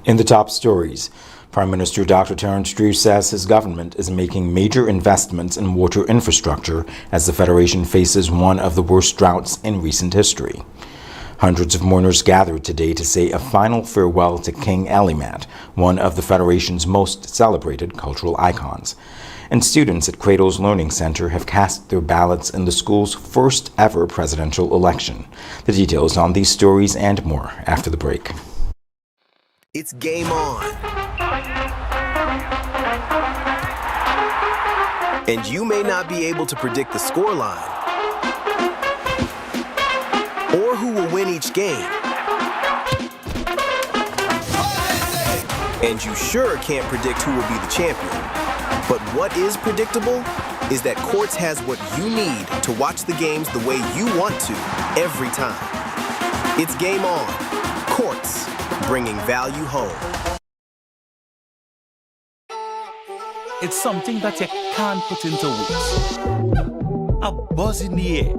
In the top stories, Prime Minister Dr. Terence Drew says his government is making major investments in water infrastructure as the Federation faces one of the worst droughts in recent history. Hundreds of mourners gathered today to say a final farewell to King Elimat, one of the Federation's most celebrated cultural icons. And students at Cradle's Learning Center have cast their ballots in the school's first ever presidential election. The details on these stories and more after the break. It's game on. And you may not be able to predict the scoreline or who will win each game. And you sure can't predict who will be the champion. But what is predictable is that Quartz has what you need to watch the games the way you want to every time. It's game on. Quartz, bringing value home. It's something that you can't put into words. A buzz in the air.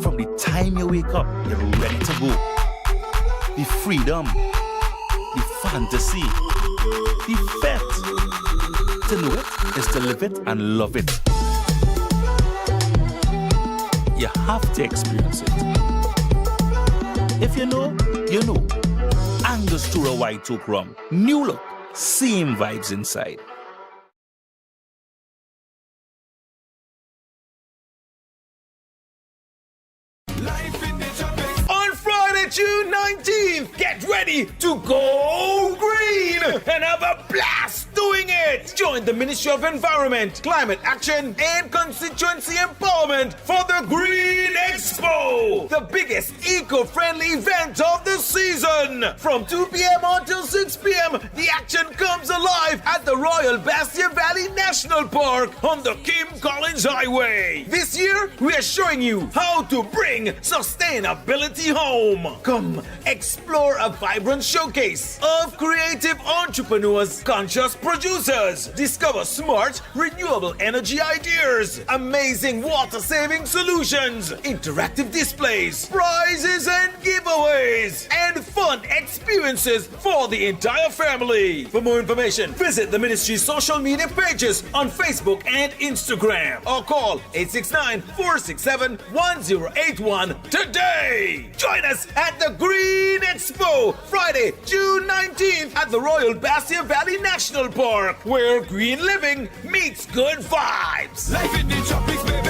From the time you wake up, you're ready to go. The freedom, the fantasy, the fete. To know it is to live it and love it. You have to experience it. If you know, you know. Angostura White Oak Rum. New look, same vibes inside. On Friday, June 19th, get ready to go green and have a blast doing it. Join the Ministry of Environment, Climate Action and Constituency Empowerment for the Green Expo, the biggest eco-friendly event of the season. From 2 p.m. until 6 p.m., the action comes alive at the Royal Bastia Valley National Park on the Kim Collins Highway. This year, we are showing you how to bring sustainability home. Come explore a vibrant showcase of creative entrepreneurs, conscious producers, discover smart, renewable energy ideas, amazing water-saving solutions, interactive displays, prizes and giveaways, and fun experiences for the entire family. For more information, visit the ministry's social media pages on Facebook and Instagram or call 869-467-1081 today. Join us at the Green Expo, Friday, June 19th at the Royal Bastia Valley National Park, where green living meets good vibes. Life in the tropics, baby.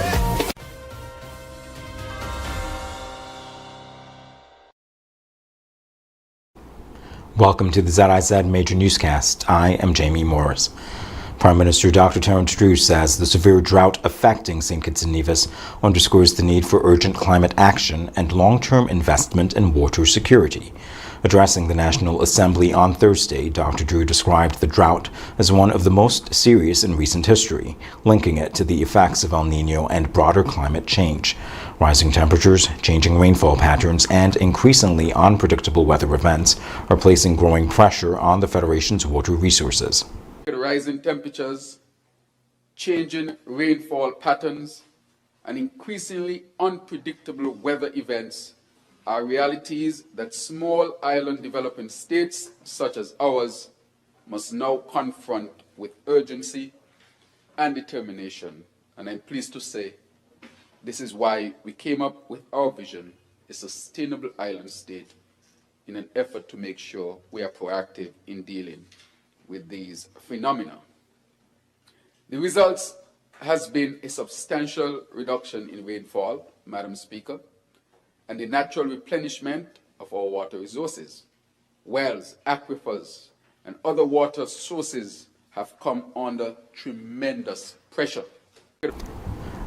Welcome to the ZIZ Major Newscast. I am Jamie Morris. Prime Minister Dr. Terence Drew says the severe drought affecting St. Kitts and Nevis underscores the need for urgent climate action and long-term investment in water security. Addressing the National Assembly on Thursday, Dr. Drew described the drought as one of the most serious in recent history, linking it to the effects of El Niño and broader climate change. Rising temperatures, changing rainfall patterns, and increasingly unpredictable weather events are placing growing pressure on the Federation's water resources. Rising temperatures, changing rainfall patterns, and increasingly unpredictable weather events are realities that small island developing states such as ours must now confront with urgency and determination. And I'm pleased to say this is why we came up with our vision, a sustainable island state, in an effort to make sure we are proactive in dealing with these phenomena. The results has been a substantial reduction in rainfall, Madam Speaker, and the natural replenishment of our water resources. Wells, aquifers, and other water sources have come under tremendous pressure.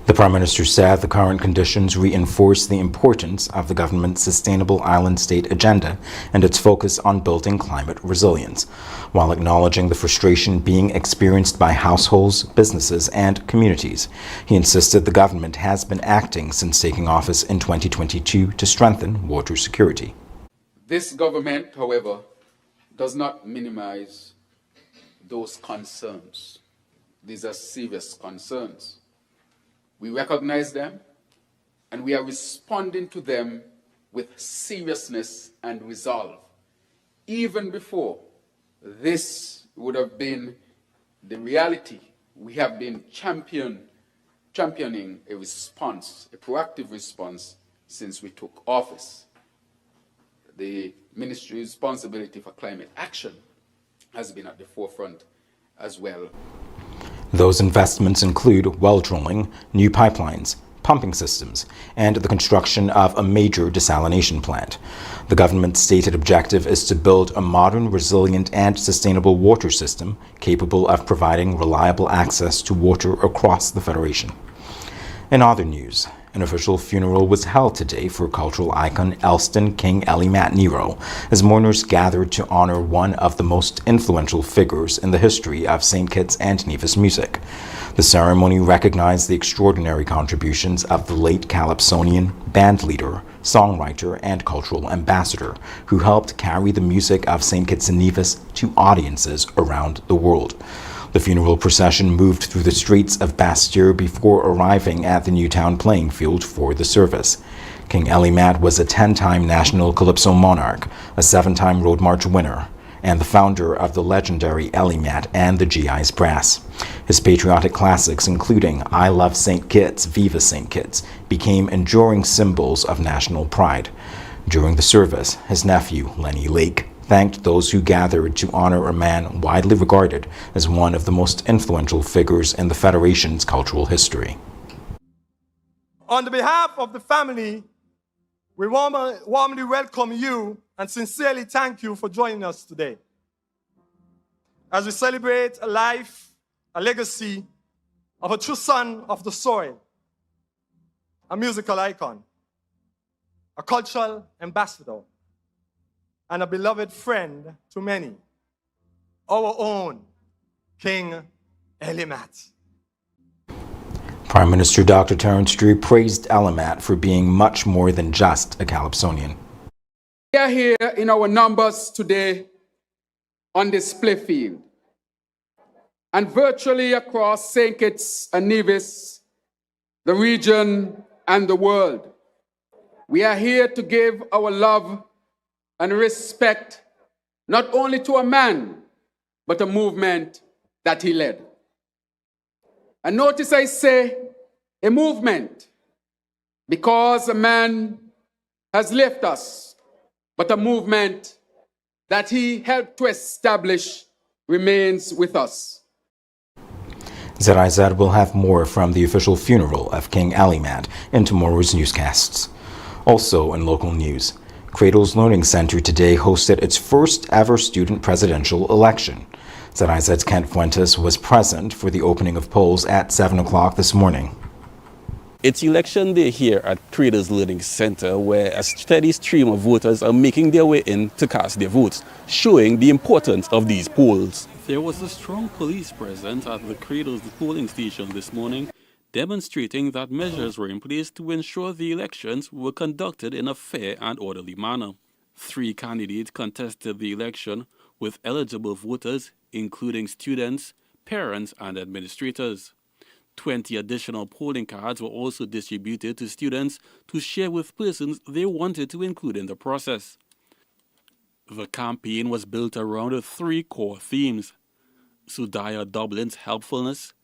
The Prime Minister said the current conditions reinforce the importance of the government's Sustainable Island State agenda and its focus on building climate resilience, while acknowledging the frustration being experienced by households, businesses, and communities. He insisted the government has been acting since taking office in 2022 to strengthen water security. This government, however, does not minimize those concerns. These are serious concerns. We recognize them, and we are responding to them with seriousness and resolve, even before this would have been the reality. We have been championing a response, a proactive response, since we took office. The ministry's responsibility for climate action has been at the forefront as well. Those investments include well drilling, new pipelines, pumping systems, and the construction of a major desalination plant. The government's stated objective is to build a modern, resilient, and sustainable water system capable of providing reliable access to water across the Federation. In other news, an official funeral was held today for cultural icon Elston King Elimat Nero as mourners gathered to honor one of the most influential figures in the history of St. Kitts and Nevis music. The ceremony recognized the extraordinary contributions of the late Calypsonian band leader, songwriter, and cultural ambassador who helped carry the music of St. Kitts and Nevis to audiences around the world. The funeral procession moved through the streets of Bastille before arriving at the Newtown playing field for the service. King Elimat was a 10-time National Calypso monarch, a 7-time Road March winner, and the founder of the legendary Elimat and the GI's Brass. His patriotic classics, including I Love St. Kitts, Viva St. Kitts, became enduring symbols of national pride. During the service, his nephew, Lenny Lake, thanked those who gathered to honor a man widely regarded as one of the most influential figures in the Federation's cultural history. On the behalf of the family, we warmly welcome you and sincerely thank you for joining us today as we celebrate a life, a legacy of a true son of the soil, a musical icon, a cultural ambassador, and a beloved friend to many, our own King Elimat. Prime Minister Dr. Terence Drew praised Elimat for being much more than just a Calypsonian. We are here in our numbers today on this play field, and virtually across St. Kitts and Nevis, the region, and the world. We are here to give our love and respect not only to a man, but a movement that he led. And notice I say a movement, because a man has left us, but a movement that he helped to establish remains with us. ZIZ will have more from the official funeral of King Elimat in tomorrow's newscasts. Also in local news, Cradles Learning Center today hosted its first ever student presidential election. ZIZ's Kent Fuentes was present for the opening of polls at 7 o'clock this morning. It's election day here at Cradles Learning Center, where a steady stream of voters are making their way in to cast their votes, showing the importance of these polls. There was a strong police presence at the Cradles polling station this morning, demonstrating that measures were in place to ensure the elections were conducted in a fair and orderly manner. 3 candidates contested the election, with eligible voters including students, parents, and administrators. 20 additional polling cards were also distributed to students to share with persons they wanted to include in the process. The campaign was built around 3 core themes: Sudaya Dublin's helpfulness,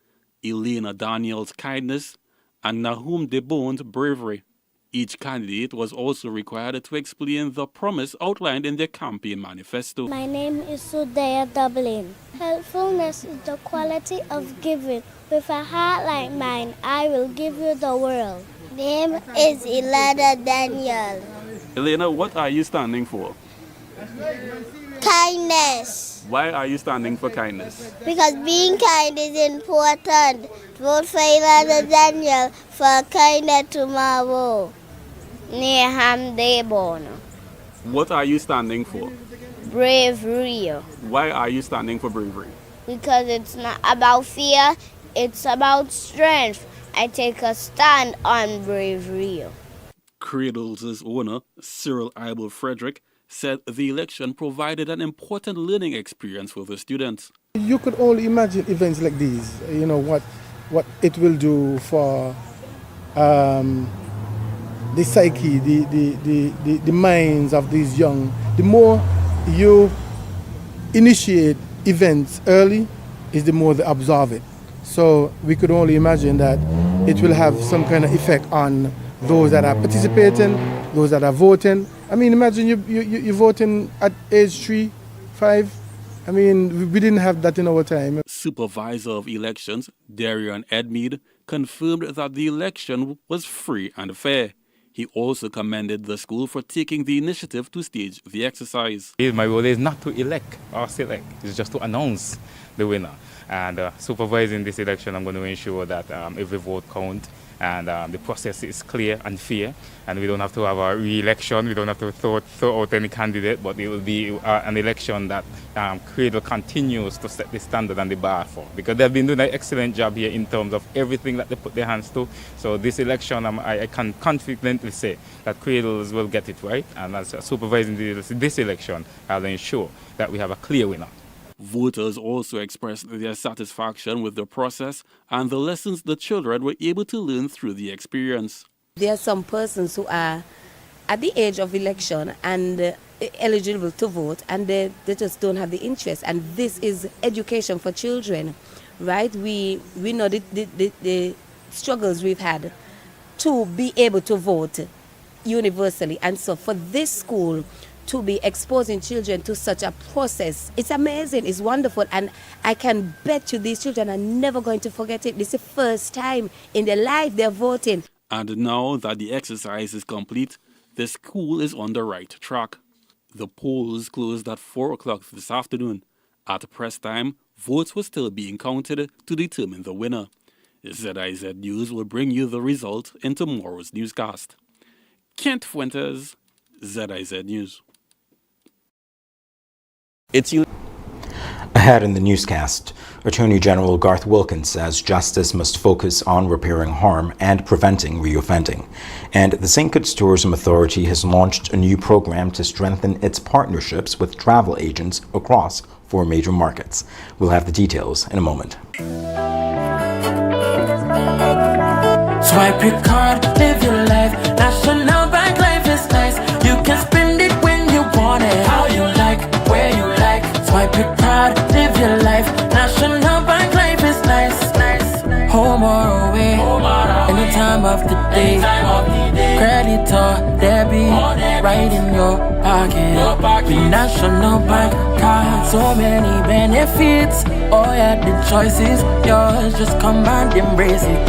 Elena Daniels' kindness, and Nahum Debone's bravery. Each candidate was also required to explain the promise outlined in their campaign manifesto. My name is Sudaya Dublin. Helpfulness is the quality of giving. With a heart like mine, I will give you the world. Name is Elena Daniel. Elena, what are you standing for? Kindness. Why are you standing for kindness? Because being kind is important. Vote for Elena Daniel for a kinder tomorrow. Nahum Debone. What are you standing for? Bravery. Why are you standing for bravery? Because it's not about fear, it's about strength. I take a stand on bravery. Cradles' owner, Cyril Eibel Frederick, said the election provided an important learning experience for the students. You could only imagine events like these, you know, what it will do for the psyche, the minds of these young. The more you initiate events early is the more they absorb it. So we could only imagine that it will have some kind of effect on those that are participating, those that are voting. I mean, imagine you voting at age 3, 5. I mean, we didn't have that in our time. Supervisor of Elections, Darian Edmead, confirmed that the election was free and fair. He also commended the school for taking the initiative to stage the exercise. My role is not to elect or select, it's just to announce the winner. And supervising this election, I'm going to ensure that every vote counts and the process is clear and fair, and we don't have to have a re-election, we don't have to throw out any candidate, but it will be an election that Cradle continues to set the standard and the bar for, because they've been doing an excellent job here in terms of everything that they put their hands to. So this election, I can confidently say that Cradles will get it right, and as supervising this election, I'll ensure that we have a clear winner. Voters also expressed their satisfaction with the process and the lessons the children were able to learn through the experience. There are some persons who are at the age of election and eligible to vote, and they just don't have the interest. And this is education for children, right? We know the struggles we've had to be able to vote universally. And so for this school to be exposing children to such a process, it's amazing, it's wonderful, and I can bet you these children are never going to forget it. This is the first time in their life they're voting. And now that the exercise is complete, the school is on the right track. The polls closed at 4 o'clock this afternoon. At press time, votes were still being counted to determine the winner. ZIZ News will bring you the result in tomorrow's newscast. Kent Fuentes, ZIZ News. Ahead in the newscast, Attorney General Garth Wilkins says justice must focus on repairing harm and preventing reoffending. And the St. Kitts Tourism Authority has launched a new program to strengthen its partnerships with travel agents across 4 major markets. We'll have the details in a moment. Swipe your card, live your life. National Bank Life is nice. You can spend it when you want it, how you like, where you like. Swipe your card, live your life. National Bank Life is nice. Home or away, any time of the day. Credit or debit, right in your pocket. With National Bank card, so many benefits. Oh yeah, the choice is yours. Just come and embrace it.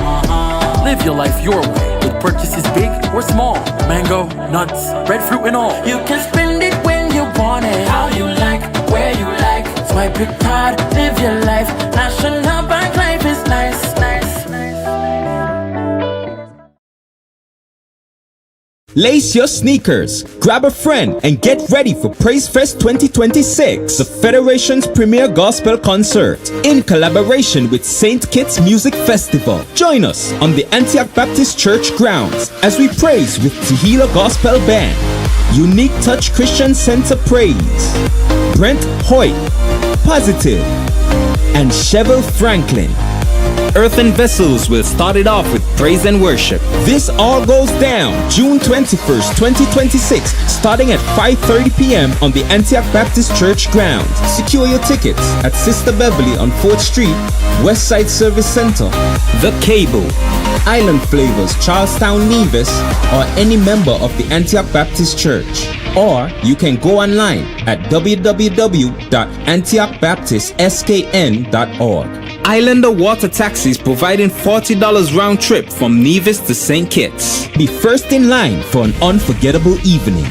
Live your life your way, with purchases big or small. Mango, nuts, breadfruit and all. You can spend it when you want it, how you like, where you like. Swipe your card, live your life. National Bank Life is nice. Lace your sneakers, grab a friend, and get ready for Praise Fest 2026, the Federation's premier gospel concert, in collaboration with St. Kitts Music Festival. Join us on the Antioch Baptist Church grounds as we praise with Tehillah Gospel Band, Unique Touch Christian Center Praise, Brent Hoyt, Positive, and Cheryl Franklin. Earthen Vessels will start it off with praise and worship. This all goes down June 21st, 2026, starting at 5:30 p.m. on the Antioch Baptist Church grounds. Secure your tickets at Sister Beverly on 4th Street, Westside Service Center, The Cable, Island Flavors, Charlestown Nevis, or any member of the Antioch Baptist Church. Or you can go online at www.antiochbaptistskn.org. Islander Water Taxis providing $40 round trip from Nevis to St. Kitts. Be first in line for an unforgettable evening.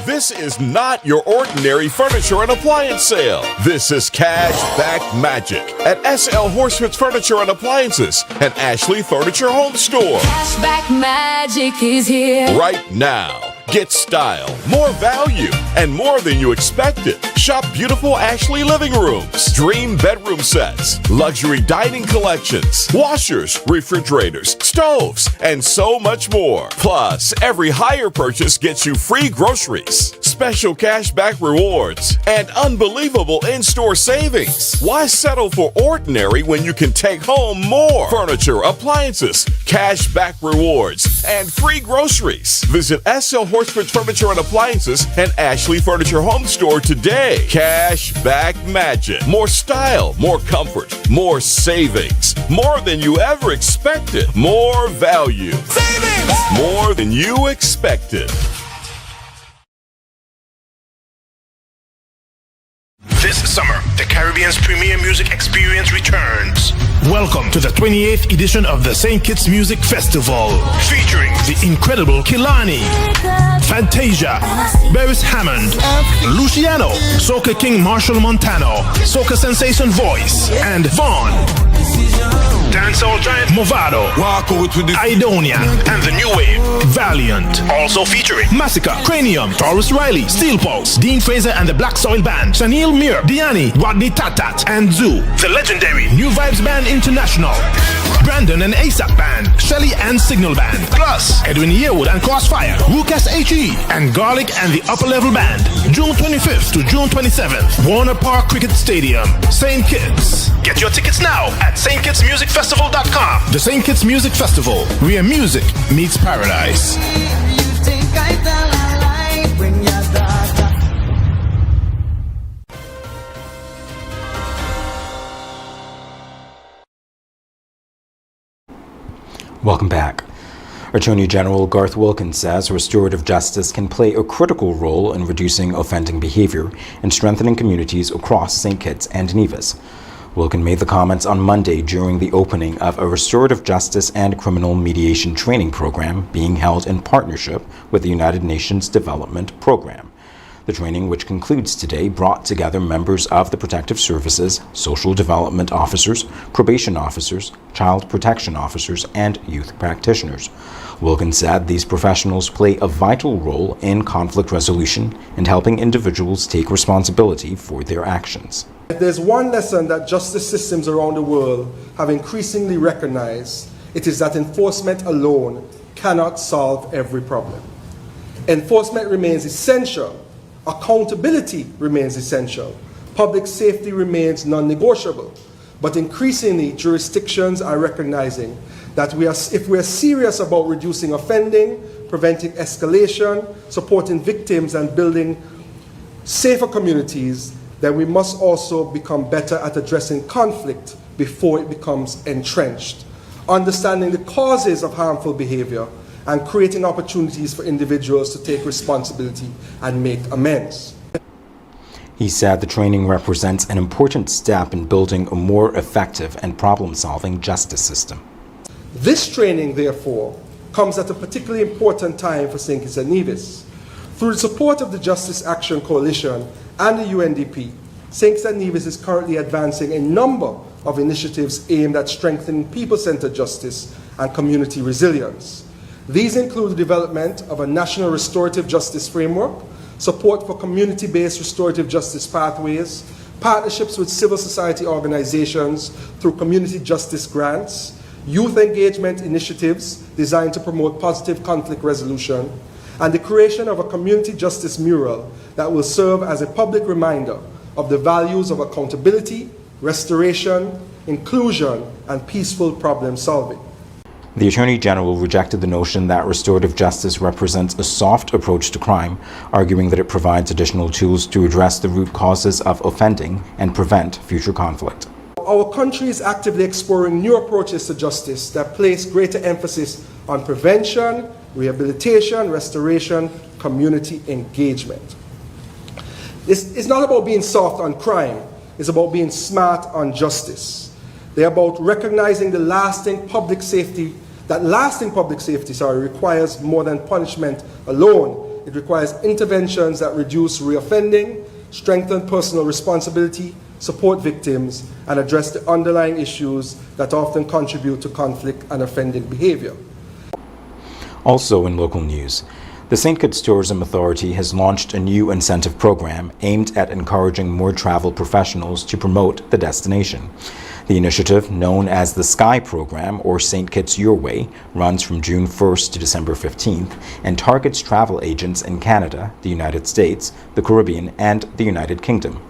This is not your ordinary furniture and appliance sale. This is cash back magic at SL Horsford's Furniture and Appliances and Ashley Furniture Home Store. Cashback magic is here. Right now. Get style, more value, and more than you expected. Shop beautiful Ashley living rooms, dream bedroom sets, luxury dining collections, washers, refrigerators, stoves, and so much more. Plus, every hire purchase gets you free groceries. special cashback rewards, and unbelievable in-store savings. Why settle for ordinary when you can take home more? Furniture, appliances, cashback rewards, and free groceries. Visit SL Horsford Furniture and Appliances and Ashley Furniture Home Store today. Cashback magic. More style, more comfort, more savings. More than you ever expected. More value. Savings! More than you expected. This summer, the Caribbean's premier music experience returns. Welcome to the 28th edition of the St. Kitts Music Festival, featuring the incredible Kilani, Fantasia, Beres Hammond, Luciano, Soca King Marshall Montano, Soca Sensation Voice, and Vaughn. Dancehall giant Movado, Idonia, and the new wave, Valiant. Also featuring Massacre, Cranium, Taurus Riley, Steel Pulse, Dean Fraser and the Black Soil Band, Shanil Mir, Diani, Rodney Tatat, and Zoo. The legendary New Vibes Band International, Brandon and ASAP Band, Shelly and Signal Band, plus Edwin Yearwood and Crossfire, Rukas HE, and Garlic and the Upper Level Band. June 25th to June 27th, Warner Park Cricket Stadium, St. Kitts. Get your tickets now at StKittsMusicFestival.com. The St. Kitts Music Festival, where music meets paradise. Welcome back. Attorney General Garth Wilkins says restorative justice can play a critical role in reducing offending behavior and strengthening communities across St. Kitts and Nevis. Wilkins made the comments on Monday during the opening of a restorative justice and criminal mediation training program being held in partnership with the United Nations Development Program. The training, which concludes today, brought together members of the protective services, social development officers, probation officers, child protection officers, and youth practitioners. Wilkins said these professionals play a vital role in conflict resolution and helping individuals take responsibility for their actions. If there's one lesson that justice systems around the world have increasingly recognized, it is that enforcement alone cannot solve every problem. Enforcement remains essential. Accountability remains essential. Public safety remains non-negotiable. But increasingly, jurisdictions are recognizing that if we are serious about reducing offending, preventing escalation, supporting victims, and building safer communities, then we must also become better at addressing conflict before it becomes entrenched, understanding the causes of harmful behavior, and creating opportunities for individuals to take responsibility and make amends. He said the training represents an important step in building a more effective and problem-solving justice system. This training, therefore, comes at a particularly important time for St. Kitts and Nevis. Through the support of the Justice Action Coalition and the UNDP, St. Kitts and Nevis is currently advancing a number of initiatives aimed at strengthening people-centered justice and community resilience. These include the development of a national restorative justice framework, support for community-based restorative justice pathways, partnerships with civil society organizations through community justice grants, youth engagement initiatives designed to promote positive conflict resolution, and the creation of a community justice mural that will serve as a public reminder of the values of accountability, restoration, inclusion, and peaceful problem solving. The Attorney General rejected the notion that restorative justice represents a soft approach to crime, arguing that it provides additional tools to address the root causes of offending and prevent future conflict. Our country is actively exploring new approaches to justice that place greater emphasis on prevention, rehabilitation, restoration, community engagement. It's not about being soft on crime, it's about being smart on justice. They're about recognizing that lasting public safety requires more than punishment alone. It requires interventions that reduce reoffending, strengthen personal responsibility, support victims, and address the underlying issues that often contribute to conflict and offending behavior. Also in local news, the St. Kitts Tourism Authority has launched a new incentive program aimed at encouraging more travel professionals to promote the destination. The initiative, known as the SKY Program, or St. Kitts Your Way, runs from June 1st to December 15th and targets travel agents in Canada, the United States, the Caribbean, and the United Kingdom.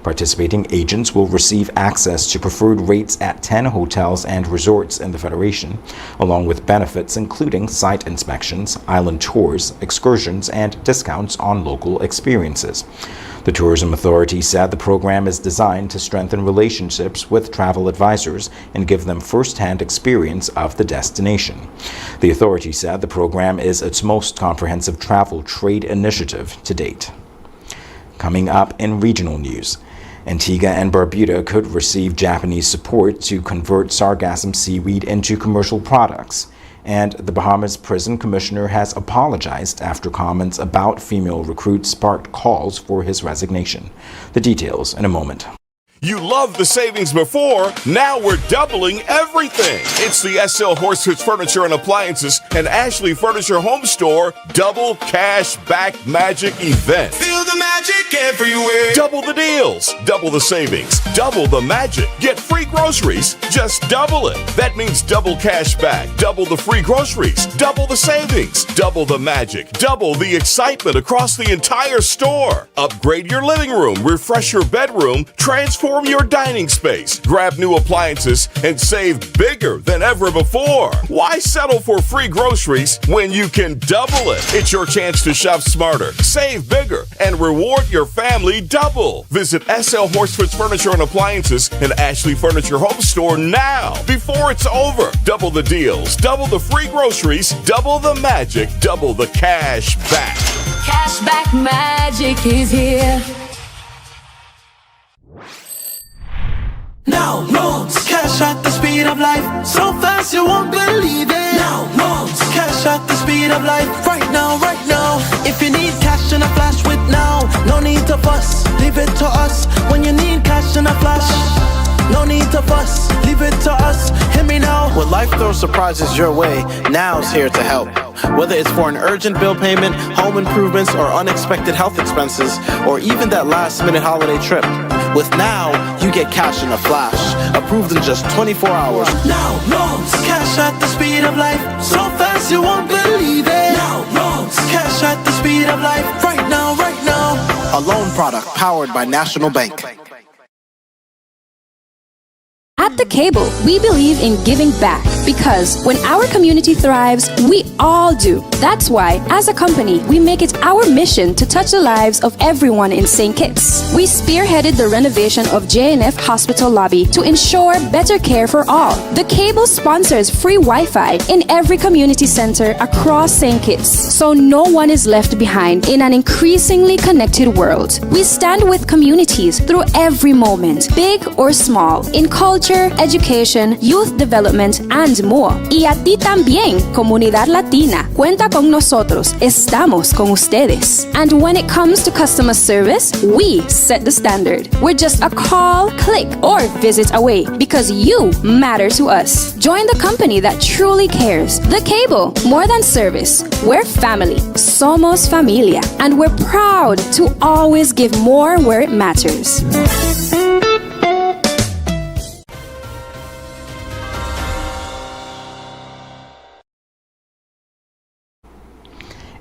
Participating agents will receive access to preferred rates at 10 hotels and resorts in the Federation, along with benefits including site inspections, island tours, excursions, and discounts on local experiences. The Tourism Authority said the program is designed to strengthen relationships with travel advisors and give them first-hand experience of the destination. The authority said the program is its most comprehensive travel trade initiative to date. Coming up in regional news, Antigua and Barbuda could receive Japanese support to convert sargassum seaweed into commercial products. And the Bahamas Prison Commissioner has apologized after comments about female recruits sparked calls for his resignation. The details in a moment. You loved the savings before, now we're doubling everything. It's the SL Horsefits Furniture and Appliances and Ashley Furniture Home Store Double Cash Back Magic event. Feel the magic everywhere. Double the deals, double the savings, double the magic. Get free groceries, just double it. That means double cash back, double the free groceries, double the savings, double the magic, double the excitement across the entire store. Upgrade your living room, refresh your bedroom, transform your dining space, grab new appliances, and save bigger than ever before. Why settle for free groceries when you can double it? It's your chance to shop smarter, save bigger, and reward your family double. Visit SL Horsefits Furniture and Appliances and Ashley Furniture Home Store now before it's over. Double the deals, double the free groceries, double the magic, double the cash back. Cash back magic is here. Now loans, cash at the speed of life, so fast you won't believe it. Now loans, cash at the speed of life, right now, right now. If you need cash in a flash with now, no need to fuss, leave it to us. When you need cash in a flash, no need to fuss, leave it to us. Hear me now. When life throws surprises your way, now's here to help. Whether it's for an urgent bill payment, home improvements, or unexpected health expenses, or even that last-minute holiday trip. With Now, you get cash in a flash, approved in just 24 hours. Now loans, cash at the speed of life, so fast you won't believe it. Now loans, cash at the speed of life, right now, right now. A loan product powered by National Bank. At The Cable, we believe in giving back because when our community thrives, we all do. That's why, as a company, we make it our mission to touch the lives of everyone in St. Kitts. We spearheaded the renovation of JNF Hospital lobby to ensure better care for all. The Cable sponsors free Wi-Fi in every community center across St. Kitts, so no one is left behind in an increasingly connected world. We stand with communities through every moment, big or small, in culture, education, youth development, and more. Y a ti también, comunidad latina. Cuenta con nosotros. Estamos con ustedes. And when it comes to customer service, we set the standard. We're just a call, click, or visit away because you matter to us. Join the company that truly cares. The Cable, more than service. We're family. Somos familia. And we're proud to always give more where it matters.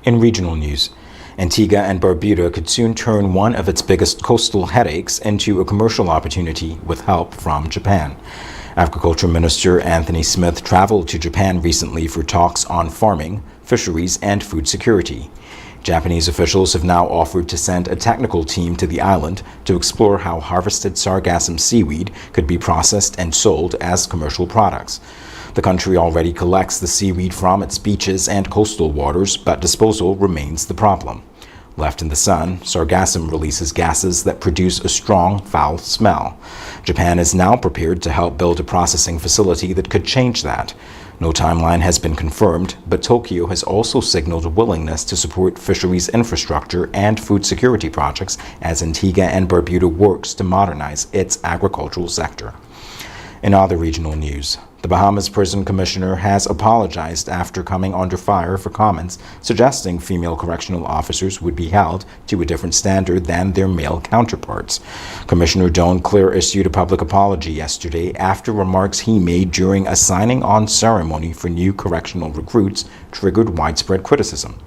In regional news, Antigua and Barbuda could soon turn one of its biggest coastal headaches into a commercial opportunity with help from Japan. Agriculture Minister Anthony Smith traveled to Japan recently for talks on farming, fisheries, and food security. Japanese officials have now offered to send a technical team to the island to explore how harvested sargassum seaweed could be processed and sold as commercial products. The country already collects the seaweed from its beaches and coastal waters, but disposal remains the problem. Left in the sun, sargassum releases gases that produce a strong, foul smell. Japan is now prepared to help build a processing facility that could change that. No timeline has been confirmed, but Tokyo has also signaled a willingness to support fisheries infrastructure and food security projects as Antigua and Barbuda works to modernize its agricultural sector. In other regional news, the Bahamas Prison Commissioner has apologized after coming under fire for comments suggesting female correctional officers would be held to a different standard than their male counterparts. Commissioner Don Clare issued a public apology yesterday after remarks he made during a signing-on ceremony for new correctional recruits triggered widespread criticism.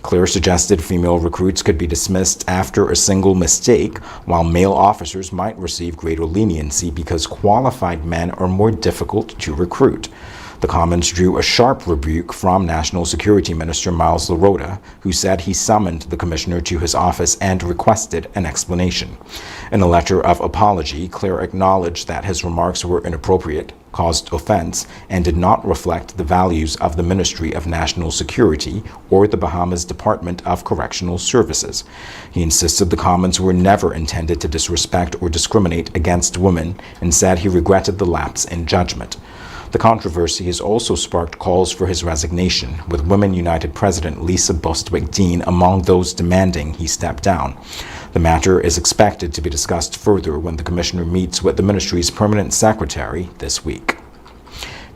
Clare suggested female recruits could be dismissed after a single mistake, while male officers might receive greater leniency because qualified men are more difficult to recruit. The comments drew a sharp rebuke from National Security Minister Miles LaRota, who said he summoned the commissioner to his office and requested an explanation. In a letter of apology, Clare acknowledged that his remarks were inappropriate, caused offense, and did not reflect the values of the Ministry of National Security or the Bahamas Department of Correctional Services. He insisted the comments were never intended to disrespect or discriminate against women and said he regretted the lapse in judgment. The controversy has also sparked calls for his resignation, with Women United President Lisa Bostwick-Dean among those demanding he step down. The matter is expected to be discussed further when the commissioner meets with the ministry's permanent secretary this week.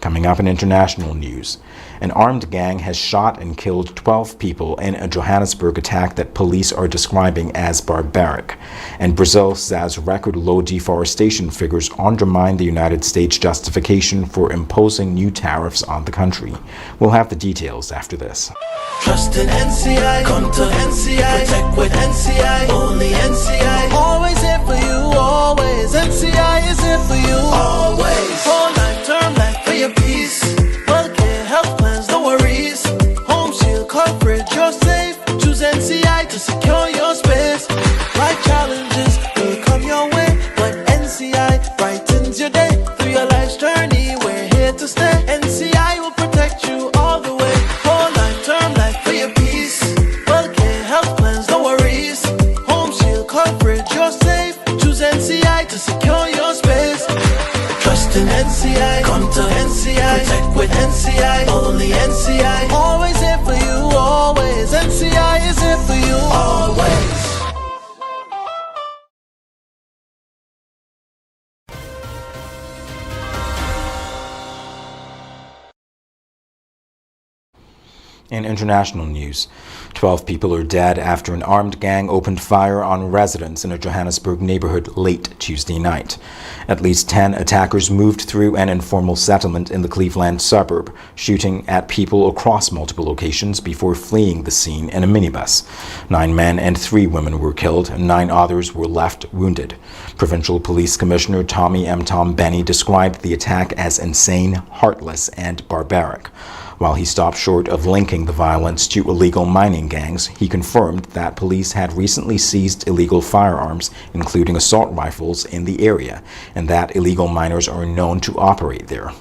Coming up in international news, an armed gang has shot and killed 12 people in a Johannesburg attack that police are describing as barbaric. And Brazil says record low deforestation figures undermine the United States' justification for imposing new tariffs on the country. We'll have the details after this. Trust in NCI, come to NCI, protect with NCI, only NCI. Always here for you, always. NCI is here for you, always. Whole life, term life for your peace. Healthcare, health plans, no worries. Home shield coverage, you're safe. Choose NCI to secure your space. Life challenges will come your way, but NCI brightens your day. Through your life's journey, we're here to stay. NCI will protect you all the way. Whole life, term life for your peace. Healthcare, health plans, no worries. Home shield coverage, you're safe. Choose NCI to secure your space. Trust in NCI, come to NCI, protect with NCI, only NCI. Always here for you, always. NCI is here for you, always. In international news, 12 people are dead after an armed gang opened fire on residents in a Johannesburg neighborhood late Tuesday night. At least 10 attackers moved through an informal settlement in the Cleveland suburb, shooting at people across multiple locations before fleeing the scene in a minibus. 9 men and 3 women were killed, and 9 others were left wounded. Provincial Police Commissioner Tommy M. Tom Benny described the attack as insane, heartless, and barbaric. While he stopped short of linking the violence to illegal mining gangs, he confirmed that police had recently seized illegal firearms, including assault rifles, in the area, and that illegal miners are known to operate there.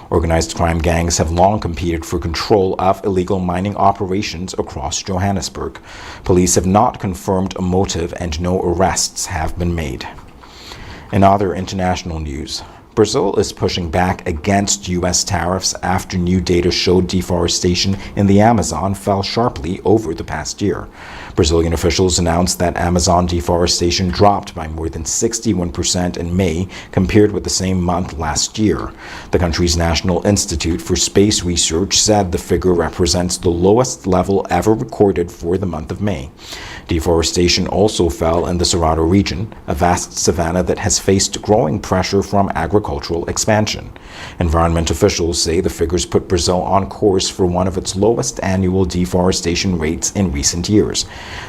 Organized crime gangs have long competed for control of illegal mining operations across Johannesburg. Police have not confirmed a motive and no arrests have been made. In other international news, Brazil is pushing back against U.S. tariffs after new data showed deforestation in the Amazon fell sharply over the past year. Brazilian officials announced that Amazon deforestation dropped by more than 61% in May compared with the same month last year. The country's National Institute for Space Research said the figure represents the lowest level ever recorded for the month of May. Deforestation also fell in the Cerrado region, a vast savanna that has faced growing pressure from agricultural expansion. Environment officials say the figures put Brazil on course for one of its lowest annual deforestation rates in recent years.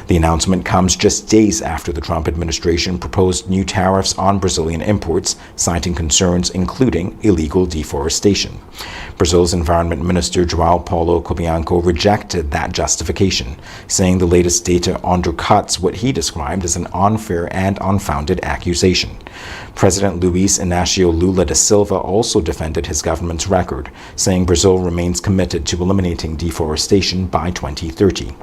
The announcement comes just days after the Trump administration proposed new tariffs on Brazilian imports, citing concerns including illegal deforestation. Brazil's Environment Minister João Paulo Cobianco rejected that justification, saying the latest data undercuts what he described as an unfair and unfounded accusation. President Luiz Inácio Lula da Silva also defended his government's record, saying Brazil remains committed to eliminating deforestation by 2030.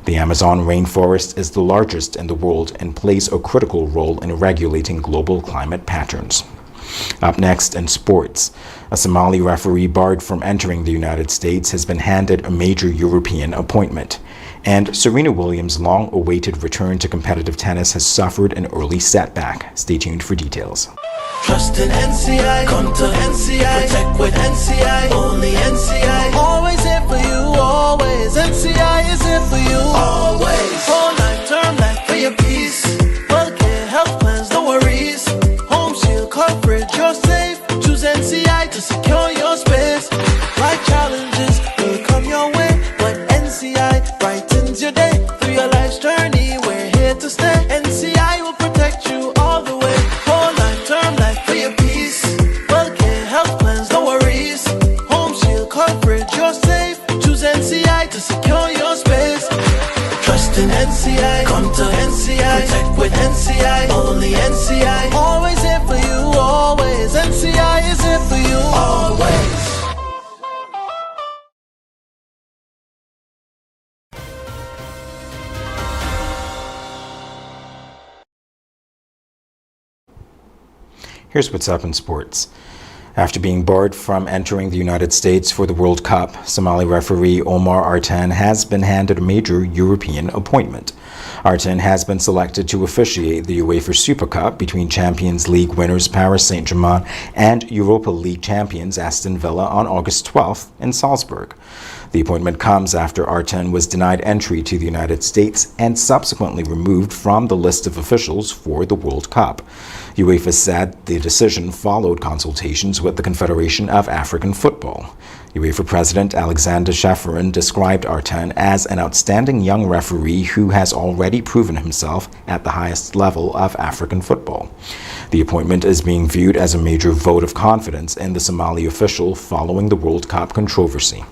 The Amazon rainforest is the largest in the world and plays a critical role in regulating global climate patterns. Up next in sports, a Somali referee barred from entering the United States has been handed a major European appointment. And Serena Williams' long-awaited return to competitive tennis has suffered an early setback. Stay tuned for details. Trust in NCI, come to NCI, protect with NCI, only NCI. Always here for you, always. NCI is here for you, always. Whole life, term life for your peace. Healthcare, health plans, no worries. Home shield coverage, you're safe. Choose NCI to secure your space. Life challenges will come your way, but NCI brightens your day. Through your life's journey, we're here to stay. NCI will protect you all the way. Whole life, term life for your peace. Healthcare, health plans, no worries. Home shield coverage, you're safe. Choose NCI to secure your space. Trust in NCI, come to NCI, protect with NCI, only NCI. Always here for you, always. NCI is here for you, always. Here's what's up in sports. After being barred from entering the United States for the World Cup, Somali referee Omar Artan has been handed a major European appointment. Artan has been selected to officiate the UEFA Super Cup between Champions League winners Paris Saint-Germain and Europa League champions Aston Villa on August 12th in Salzburg. The appointment comes after Artan was denied entry to the United States and subsequently removed from the list of officials for the World Cup. UEFA said the decision followed consultations with the Confederation of African Football. UEFA President Alexander Shafarin described Artan as an outstanding young referee who has already proven himself at the highest level of African football. The appointment is being viewed as a major vote of confidence in the Somali official following the World Cup controversy.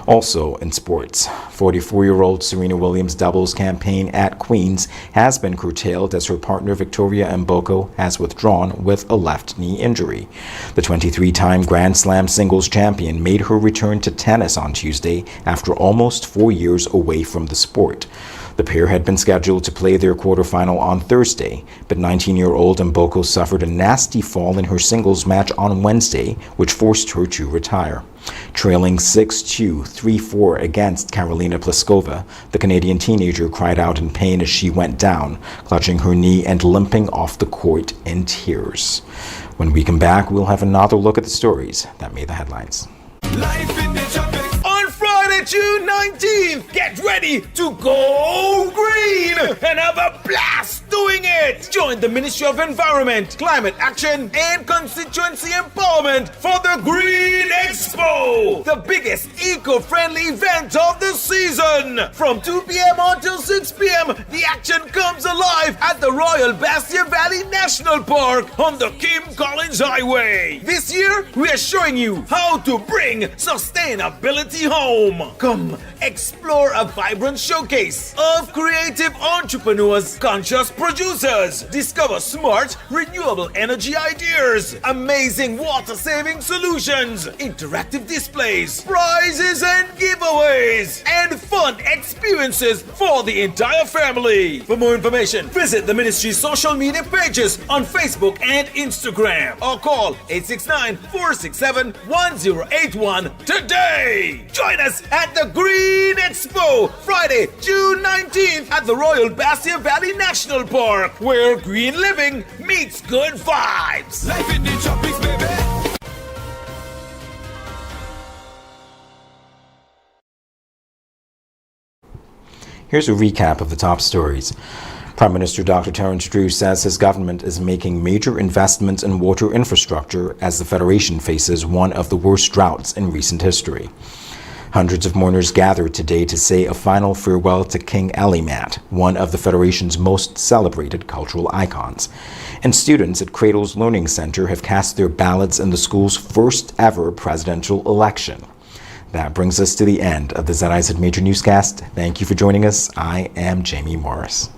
Also in sports, 44-year-old Serena Williams' doubles campaign at Queen's has been curtailed as her partner Victoria Mboko has withdrawn with a left knee injury. The 23-time Grand Slam singles champion made her return to tennis on Tuesday after almost 4 years away from the sport. The pair had been scheduled to play their quarterfinal on Thursday, but 19-year-old Mboko suffered a nasty fall in her singles match on Wednesday, which forced her to retire. Trailing 6-2, 3-4 against Karolina Pliskova, the Canadian teenager cried out in pain as she went down, clutching her knee and limping off the court in tears. When we come back, we'll have another look at the stories that made the headlines. On Friday, June 19th, get ready to go green and have a blast doing it. Join the Ministry of Environment, Climate Action and Constituency Empowerment for the Green Expo, the biggest eco-friendly event of the season. From 2 p.m. until 6 p.m., the action comes alive at the Royal Bastia Valley National Park on the Kim Collins Highway. This year, we are showing you how to bring sustainability home. Come explore a vibrant showcase of creative entrepreneurs, conscious producers, discover smart, renewable energy ideas, amazing water-saving solutions, interactive displays, prizes and giveaways, and fun experiences for the entire family. For more information, visit the ministry's social media pages on Facebook and Instagram or call 869-467-1081 today. Join us at the Green Expo, Friday, June 19th at the Royal Bastia Valley National Park, where green living meets good vibes. Life in the tropics, baby. Here's a recap of the top stories. Prime Minister Dr. Terence Drew says his government is making major investments in water infrastructure as the Federation faces one of the worst droughts in recent history. Hundreds of mourners gathered today to say a final farewell to King Elimat, one of the Federation's most celebrated cultural icons. And students at Cradle's Learning Center have cast their ballots in the school's first ever presidential election. That brings us to the end of the ZIZ Major Newscast. Thank you for joining us. I am Jamie Morris.